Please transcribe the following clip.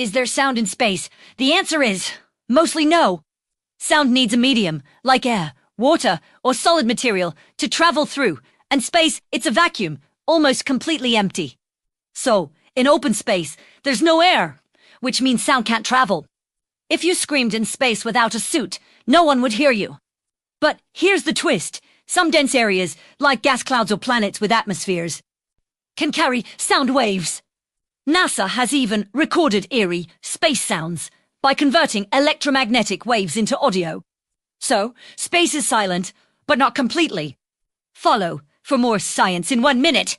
Is there sound in space? The answer is mostly no. Sound needs a medium, like air, water, or solid material, to travel through, and space, it's a vacuum, almost completely empty. So, in open space, there's no air, which means sound can't travel. If you screamed in space without a suit, no one would hear you. But here's the twist. Some dense areas, like gas clouds or planets with atmospheres, can carry sound waves. NASA has even recorded eerie space sounds by converting electromagnetic waves into audio. So, space is silent, but not completely. Follow for more science in 1 minute.